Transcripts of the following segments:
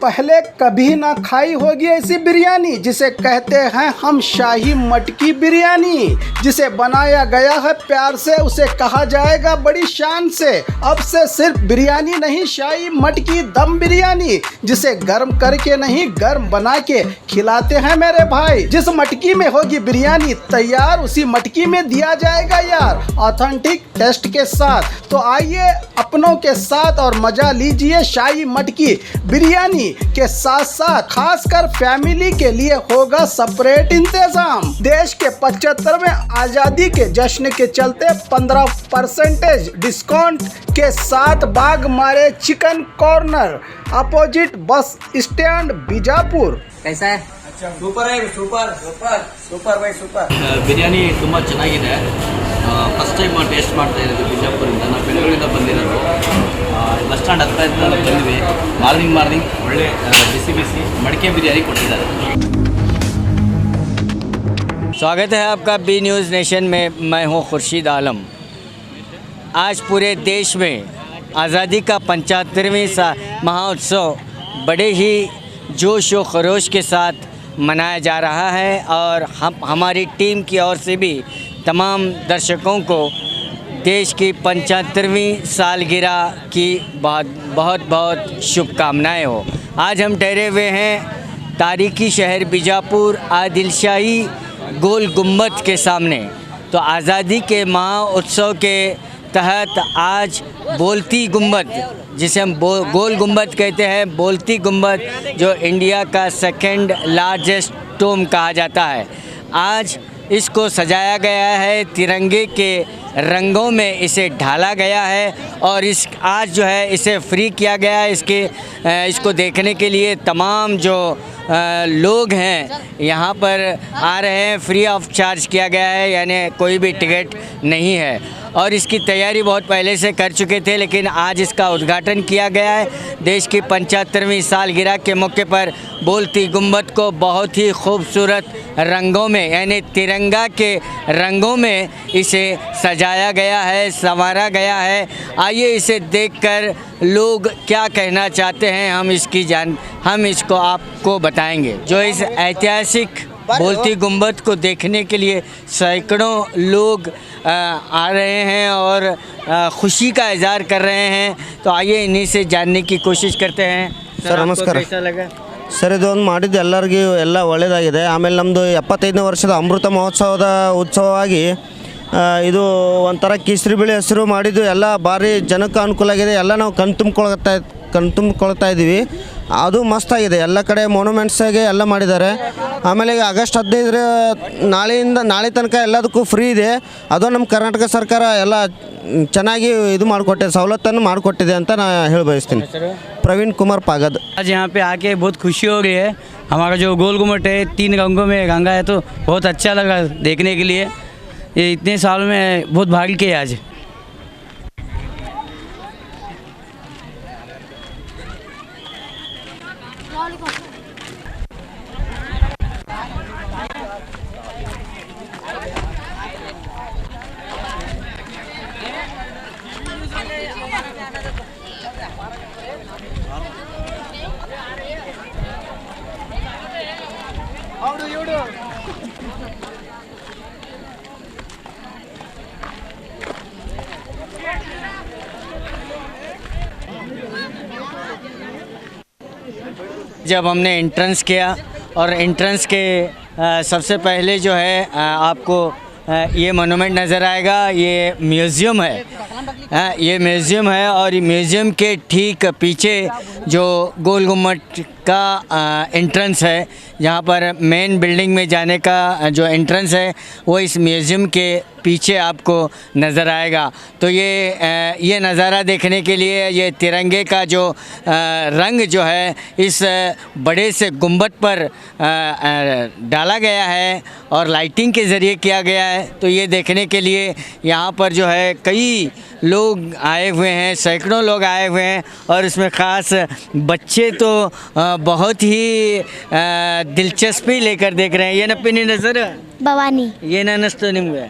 पहले कभी ना खाई होगी ऐसी बिरयानी जिसे कहते हैं हम शाही मटकी बिरयानी, जिसे बनाया गया है प्यार से, उसे कहा जाएगा बड़ी शान से। अब से सिर्फ बिरयानी नहीं, शाही मटकी दम बिरयानी, जिसे गर्म करके नहीं गर्म बना के खिलाते हैं मेरे भाई। जिस मटकी में होगी बिरयानी तैयार, उसी मटकी में दिया जाएगा यार ऑथेंटिक टेस्ट के साथ। तो आइए अपनों के साथ और मजा लीजिए शाही मटकी बिरयानी के साथ साथ खासकर फैमिली के लिए होगा सेपरेट इंतजाम। देश के 75वें आज़ादी के जश्न के चलते 15% डिस्काउंट के साथ बाग मारे chicken corner opposite bus stand Bijapur. कैसा है? ಸೂಪರ್ ಆಗಿದೆ, super super super by super. Biryani ತುಂಬ ಚೆನ್ನಾಗಿದೆ. ಫಸ್ಟ್ ಟೈಮ್ ಟೇಸ್ಟ್ ಮಾಡ್ತಾ ಇರೋದು ಬಿಜಾಪುರಿಂದ. ನಾವು ಬೆಂಗಳೂರಿಂದ ಬಂದಿರೋದು. ಬಸ್ ಸ್ಟ್ಯಾಂಡ್ ಹತ್ರ ಬಂದ್ವಿ. ಮಾರ್ನಿಂಗ್ ಒಳ್ಳೆ ಬಿಸಿ मड़के बिरयानी ಕೊಟ್ಟಿದ್ದಾರೆ. स्वागत है आपका बी न्यूज़ नेशन में। मैं हूं खुर्शीद आलम। आज पूरे देश में आज़ादी का 75वां महोत्सव बड़े ही जोश व खरोश के साथ मनाया जा रहा है और हमारी टीम की ओर से भी तमाम दर्शकों को देश की 75वीं सालगिरह की बहुत शुभकामनाएं हो। आज हम ठहरे हुए हैं तारीखी शहर बीजापुर आदिलशाही गोल गुम्बद के सामने। तो आज़ादी के महोत्सव के तहत आज बोलती गुम्बद, जिसे हम गोल गुम्बद कहते हैं, बोलती गुम्बद जो इंडिया का सेकंड लार्जेस्ट टोम कहा जाता है, आज इसको सजाया गया है। तिरंगे के रंगों में इसे ढाला गया है और आज जो है इसे फ्री किया गया है। इसको देखने के लिए तमाम जो लोग हैं यहाँ पर आ रहे हैं, फ्री ऑफ चार्ज किया गया है, यानी कोई भी टिकट नहीं है। और इसकी तैयारी बहुत पहले से कर चुके थे, लेकिन आज इसका उद्घाटन किया गया है। देश की 75वीं सालगिरह के मौके पर बोलती गुम्बद को बहुत ही खूबसूरत रंगों में, यानी तिरंगा के रंगों में इसे सजाया गया है, संवारा गया है। आइए इसे देखकर लोग क्या कहना चाहते हैं हम इसको आपको बताएंगे। जो इस ऐतिहासिक बोलती गुम्बद को देखने के लिए सैकड़ों लोग आ रहे हैं और खुशी का इजहार कर रहे हैं। तो आइए इन्हीं से जानने की कोशिश करते हैं। सर नमस्कार. कैसा लगा? ಸರ್ ಇದೊಂದು ಮಾಡಿದ್ದು ಎಲ್ಲರಿಗೂ ಎಲ್ಲ ಒಳ್ಳೆಯದಾಗಿದೆ. ಆಮೇಲೆ ನಮ್ಮದು 75ನೇ ವರ್ಷದ ಅಮೃತ ಮಹೋತ್ಸವದ ಉತ್ಸವವಾಗಿ ಇದು ಒಂಥರ ಕೇಸರಿ ಬಿಳಿ ಹಸಿರು ಮಾಡಿದ್ದು ಎಲ್ಲ ಭಾರಿ ಜನಕ್ಕೆ ಅನುಕೂಲ ಆಗಿದೆ. ಎಲ್ಲ ನಾವು ಕಣ್ತುಂಬಿಕೊಳ್ತಾ ಇದ್ದೀವಿ. ಅದು ಮಸ್ತಾಗಿದೆ. ಎಲ್ಲ ಕಡೆ ಮೊನ್ಯುಮೆಂಟ್ಸಾಗೆ ಎಲ್ಲ ಮಾಡಿದ್ದಾರೆ. ಆಮೇಲೆ ಈಗ ಆಗಸ್ಟ್ 15 ನಾಳೆ ತನಕ ಎಲ್ಲದಕ್ಕೂ ಫ್ರೀ ಇದೆ. ಅದು ನಮ್ಮ ಕರ್ನಾಟಕ ಸರ್ಕಾರ ಎಲ್ಲ ಚೆನ್ನಾಗಿ ಇದು ಮಾಡಿಕೊಟ್ಟಿದೆ, ಸವಲತ್ತನ್ನು ಮಾಡಿಕೊಟ್ಟಿದೆ ಅಂತ ನಾನು ಹೇಳ ಬಯಸ್ತೀನಿ. प्रवीण कुमार पागद. आज यहाँ पे आके बहुत खुशी हो रही है। हमारा जो गोल गुम्बद है 3 रंगों में रंगा है, तो बहुत अच्छा लगा देखने के लिए। ये इतने साल में बहुत भाग्य के आज। जब हमने एंट्रेंस किया और एंट्रेंस के सबसे पहले जो है आपको ये मोनूमेंट नज़र आएगा। ये म्यूज़ियम है, ये म्यूज़ियम है और म्यूज़ियम के ठीक पीछे जो गोल गुम्बद का एंट्रेंस है, जहाँ पर मेन बिल्डिंग में जाने का जो एंट्रेंस है वो इस म्यूज़ियम के पीछे आपको नज़र आएगा। तो ये नज़ारा देखने के लिए ये तिरंगे का जो रंग जो है इस बड़े से गुम्बद पर डाला गया है और लाइटिंग के ज़रिए किया गया है। तो ये देखने के लिए यहाँ पर जो है कई लोग आए हुए हैं, सैकड़ों लोग आए हुए हैं और इसमें ख़ास बच्चे तो बहुत ही दिलचस्पी लेकर देख रहे हैं. ये नप्पी नजर ಭವಾನಿ ये नस्तो निम्गे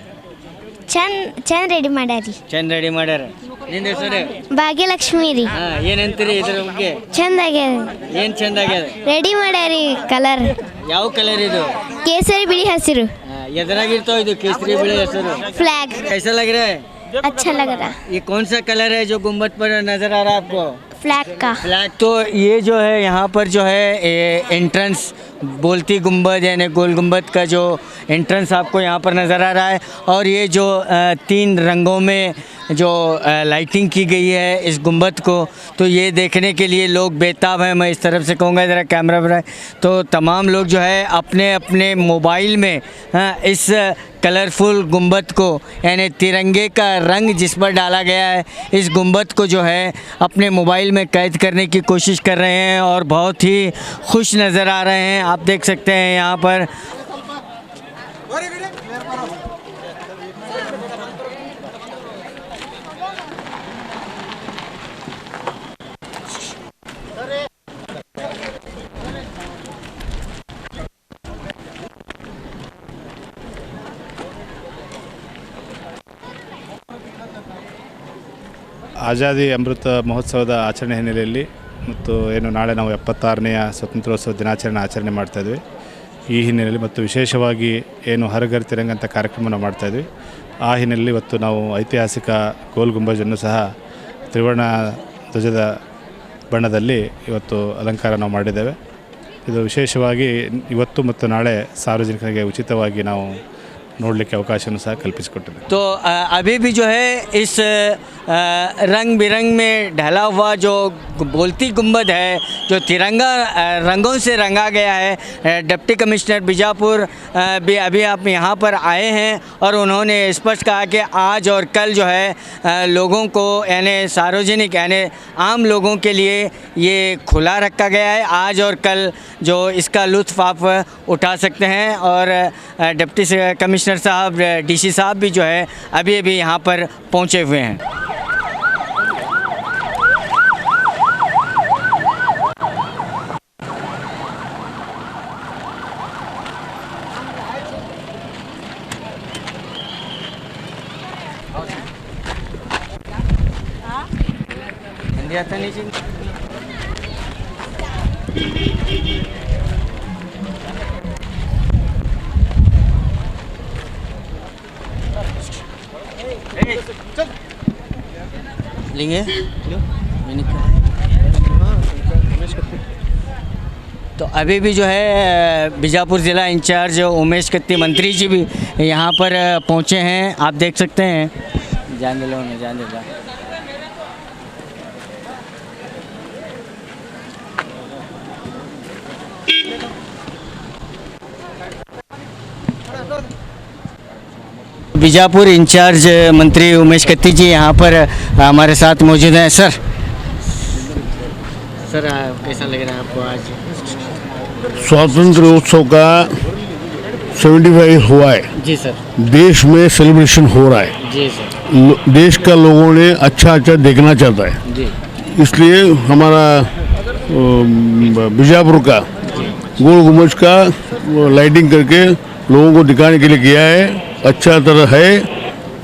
ಚಂದ ರೆಡಿ ಮಾಡ್ಯಾರಿ ಚಂದ ರೆಡಿ ಮಾಡ್ಯಾರ. ನಿಂದ ಹೆಸರು? ಭಾಗ್ಯಲಕ್ಷ್ಮಿ ರೀ. ಏನಂತೀರಿ ಇದ್ರ ಬಗ್ಗೆ? ಚಂದ ಆಗ್ಯದ. ಏನು ಚಂದ ಆಗ್ಯದ? ರೆಡಿ ಮಾಡ್ಯಾರಿ ಕಲರ್. ಯಾವ ಕಲರ್ ಇದು? ಕೇಸರಿ ಬಿಳಿ ಹಸಿರು. ಎದುರಾಗಿರ್ತಾವ ಇದು ಕೇಸರಿ ಬಿಳಿ ಹೆಸರು. फ्लैग कैसा लग रहा है? अच्छा लग रहा. ये कौन सा कलर है जो गुम्बद पर नजर आ रहा है आपको? फ्लैग का. फ्लैग. तो ये जो है यहाँ पर जो है एंट्रेंस बोलती गुम्बद यानी गोल गुम्बद का जो एंट्रेंस आपको यहाँ पर नज़र आ रहा है और ये जो 3 रंगों में जो लाइटिंग की गई है इस गुम्बद को, तो ये देखने के लिए लोग बेताब हैं. मैं इस तरफ से कहूँगा ज़रा कैमरा पर, तो तमाम लोग जो है अपने अपने मोबाइल में इस कलरफुल गुम्बद को यानी तिरंगे का रंग जिस पर डाला गया है इस गुम्बद को जो है अपने मोबाइल में कैद करने की कोशिश कर रहे हैं और बहुत ही खुश नज़र आ रहे हैं. आप देख सकते हैं यहाँ पर ಆಜಾದಿ ಅಮೃತ ಮಹೋತ್ಸವದ ಆಚರಣೆ ಹಿನ್ನೆಲೆಯಲ್ಲಿ ಮತ್ತು ಏನು ನಾಳೆ ನಾವು 76ನೇಯ ಸ್ವಾತಂತ್ರ್ಯೋತ್ಸವ ದಿನಾಚರಣೆ ಆಚರಣೆ ಮಾಡ್ತಾಯಿದ್ವಿ. ಈ ಹಿನ್ನೆಲೆಯಲ್ಲಿ ಮತ್ತು ವಿಶೇಷವಾಗಿ ಏನು ಹರ್ ಘರ್ ತಿರಂಗ ಅಂತ ಕಾರ್ಯಕ್ರಮವನ್ನು ಮಾಡ್ತಾಯಿದ್ವಿ. ಆ ಹಿನ್ನೆಲೆಯಲ್ಲಿ ಇವತ್ತು ನಾವು ಐತಿಹಾಸಿಕ ಗೋಲ್ ಗುಂಬಜನ್ನು ಸಹ ತ್ರಿವರ್ಣ ಧ್ವಜದ ಬಣ್ಣದಲ್ಲಿ ಇವತ್ತು ಅಲಂಕಾರ ನಾವು ಮಾಡಿದ್ದೇವೆ. ಇದು ವಿಶೇಷವಾಗಿ ಇವತ್ತು ಮತ್ತು ನಾಳೆ ಸಾರ್ವಜನಿಕರಿಗೆ ಉಚಿತವಾಗಿ ನಾವು ನೋಡಲಿಕ್ಕೆ ಅವಕಾಶವನ್ನು ಸಹ ಕಲ್ಪಿಸಿಕೊಟ್ಟಿದೆ. तो अभी भी जो है इस रंग बिरंग में ढला हुआ जो बोलती गुंबद है जो तिरंगा रंगों से रंगा गया है. डिप्टी कमिश्नर बीजापुर भी अभी आप यहाँ पर आए हैं और उन्होंने स्पष्ट कहा कि आज और कल जो है लोगों को यानी सार्वजनिक यानी आम लोगों के लिए ये खुला रखा गया है. आज और कल जो इसका लुत्फ़ आप उठा सकते हैं और डिप्टी कमिश्नर साहब डीसी साहब भी जो है अभी अभी यहाँ पर पहुँचे हुए हैं. हिंदी आता नहीं चाहिए. लेंगे तो अभी भी जो है बीजापुर ज़िला इंचार्ज उमेश कत्ती मंत्री जी भी यहाँ पर पहुँचे हैं. आप देख सकते हैं. जान दे लो उन्हें, जान दे लो. बीजापुर इंचार्ज मंत्री उमेश कत्ती जी यहाँ पर हमारे साथ मौजूद हैं. सर कैसा लग रहा है आपको आज? स्वातंत्र उत्सव का 75 हुआ है जी सर. देश में सेलिब्रेशन हो रहा है. जी सर. देश का लोगों ने अच्छा देखना चाहता है. जी. इसलिए हमारा बीजापुर का गोल गुम्बज का लाइटिंग करके लोगों को दिखाने के लिए किया है. अच्छा तरह है,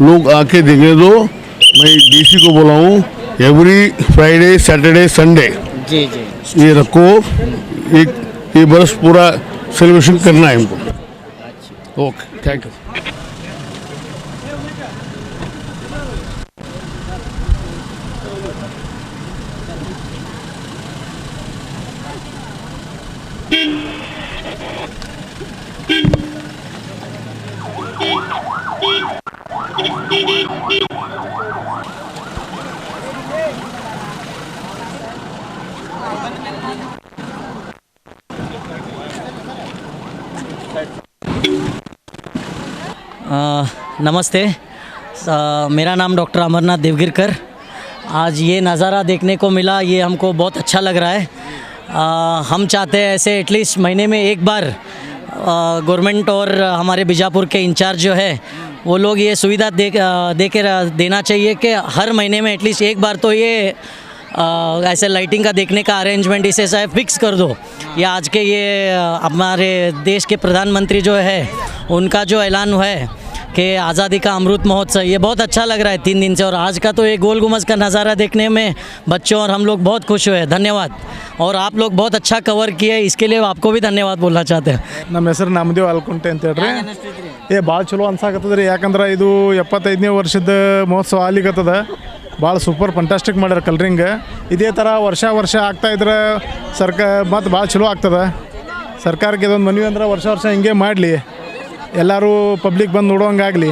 लोग आके देखने दो. मैं डीसी को बोला हूँ एवरी फ्राइडे सैटरडे संडे जी जी ये रखो. एक ये बरस पूरा सेलिब्रेशन करना है हमको. Okay, thank you. नमस्ते. मेरा नाम डॉक्टर अमरनाथ देवगिरकर. आज ये नज़ारा देखने को मिला, ये हमको बहुत अच्छा लग रहा है. हम चाहते हैं ऐसे एटलीस्ट महीने में एक बार गवर्नमेंट और हमारे बीजापुर के इंचार्ज जो है वो लोग ये सुविधा दे के देना चाहिए कि हर महीने में एटलीस्ट एक बार तो ये ऐसे लाइटिंग का देखने का अरेंजमेंट इसे शायद फिक्स कर दो. या आज के ये हमारे देश के प्रधानमंत्री जो है उनका जो ऐलान हुआ है कि आज़ादी का अमृत महोत्सव ये बहुत अच्छा लग रहा है 3 दिन से। और आज का तो ये गोल गुम्बद का नज़ारा देखने में बच्चों और हम लोग बहुत खुश हुए। धन्यवाद। और आप लोग बहुत अच्छा कवर किए, इसके लिए आपको भी धन्यवाद बोलना चाहते हैं। ನಮ್ಮ ಹೆಸರು ನಾಮದೇವ್ ಆಲ್ಕುಂಟೆ ಅಂತ ಹೇಳ್ರಿ. ಭಾಳ ಚಲೋ ಅನ್ಸಾಕತ್ತದ ರೀ, ಯಾಕಂದ್ರೆ ಇದು 75ನೇ ವರ್ಷದ ಮಹೋತ್ಸವ ಆಗ್ಲಿಕತ್ತದ. ಭಾಳ ಸೂಪರ್ ಫಂಟಾಸ್ಟಿಕ್ ಮಾಡ್ಯಾರ ಕಲರಿಂಗ್. ಇದೇ ಥರ ವರ್ಷ ಆಗ್ತಾಯಿದ್ರೆ ಮತ್ತು ಭಾಳ ಚಲೋ ಆಗ್ತದೆ. ಸರ್ಕಾರಕ್ಕೆ ಇದೊಂದು ಮನವಿ ಅಂದ್ರೆ ವರ್ಷ ಹಿಂಗೆ ಮಾಡಲಿ, ಎಲ್ಲರೂ ಪಬ್ಲಿಕ್ ಬಂದು ನೋಡೋಂಗಾಗಲಿ.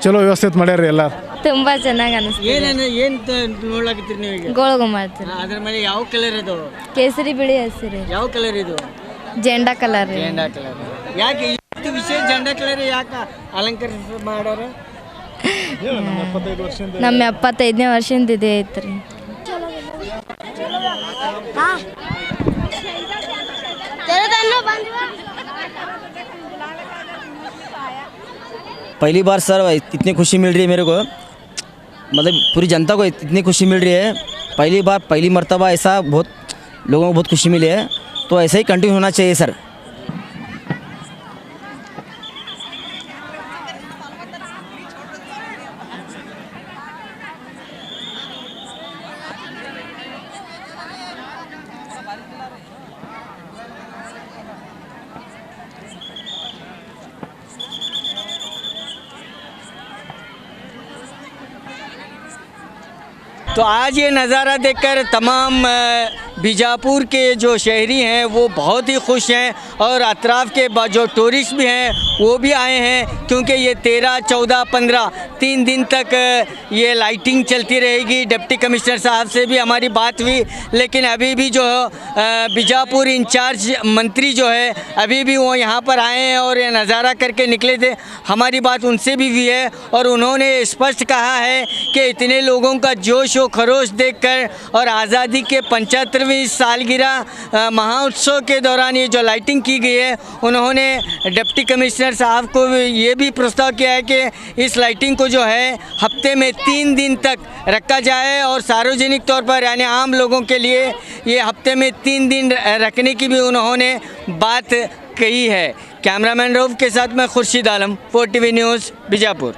ಚಲೋ ವ್ಯವಸ್ಥಿತ ಮಾಡ್ಯಾರ ಎಲ್ಲರೂ. ತುಂಬ ಚೆನ್ನಾಗಿ ಅನಿಸ್ತು. ಏನು ನೋಡ್ಲಾಕತ್ತೀರಿ ನೀವು ಈಗ? ಗೋಳ ಗುಮ್ಮಟ ಅದ್ರ ಮೇಲೆ ಯಾವ ಕಲರ್ ಇದು? ಕೇಸರಿ ಬಿಳಿ ಹಸಿರು ಯಾವ ಕಲರ್ ಇದು? ಜೆಂಡಾ ಕಲರ್. ಜೆಂಡಾ ಕಲರ್. ಯಾಕೆ ಇಷ್ಟು ವಿಶೇಷ ಜೆಂಡಾ ಕಲರ್ ಯಾಕೆ ಅಲಂಕಾರ ಮಾಡೋರು? ನಮ್ಮ 75ನೇ ವರ್ಷದಿಂದ ಇದೆ ಐತ್ರಿ. पहली बार सर इतनी खुशी मिल रही है मेरे को, मतलब पूरी जनता को इतनी खुशी मिल रही है। पहली बार पहली मर्तबा ऐसा बहुत लोगों को बहुत खुशी मिली है, तो ऐसा ही कंटिन्यू होना चाहिए सर। तो आज ये नज़ारा देखकर तमाम बीजापुर के जो शहरी हैं वो बहुत ही खुश हैं और अतराफ़ के जो टूरिस्ट भी हैं वो भी आए हैं, क्योंकि ये 13, 14, 15 3 दिन तक ये लाइटिंग चलती रहेगी। डिप्टी कमिश्नर साहब से भी हमारी बात हुई, लेकिन अभी भी जो बीजापुर इंचार्ज मंत्री जो है अभी भी वो यहाँ पर आए हैं और ये नज़ारा करके निकले थे। हमारी बात उनसे भी हुई है और उन्होंने स्पष्ट कहा है कि इतने लोगों का जोश व खरोश देखकर और आज़ादी के 75वीं सालगिरह महाउत्सव के दौरान ये जो लाइटिंग की गई है, उन्होंने डिप्टी कमिश्नर साहब को ये भी प्रस्ताव किया है कि इस लाइटिंग को जो है हफ्ते में 3 दिन तक रखा जाए और सार्वजनिक तौर पर यानी आम लोगों के लिए ये हफ्ते में 3 दिन रखने की भी उन्होंने बात कही है। कैमरामैन रऊफ के साथ मैं खुर्शीद आलम, 4 TV न्यूज़ बीजापुर।